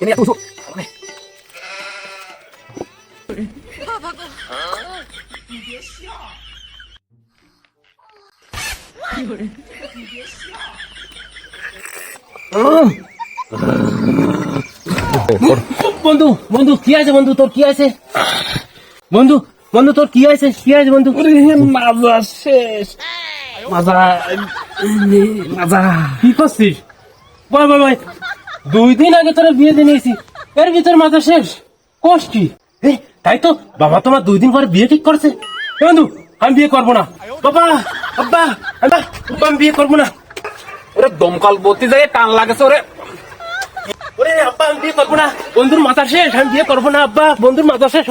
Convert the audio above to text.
এনে এত উঁচু। বন্ধু বন্ধু কি আছে বন্ধু, তোর কি আছে বন্ধু? বন্ধু তোর কি আছে, কি আছে বন্ধু? মাজা শেষ, মাজা মাজা। কি করছিস? বল বল ভাই, 2 দিন আগে তোরা বিয়ে দিয়ে নিয়েছি, এর ভিতর মাথা শেষ কোষ কি? তাই তো বাবা তোমার 2 দিন পরে বিয়ে ঠিক করছে। বন্ধু আমি বিয়ে করবো না, বাবা আব্বা আব্বা আমি বিয়ে করবো না। ওরে দমকল বলতে যায় টান লাগেছে ওরে। ওরে আব্বা আমি বিয়ে করবো না, বন্ধুর মাথা শেষ, আমি বিয়ে করবো না আব্বা, বন্ধুর মাথা শেষ।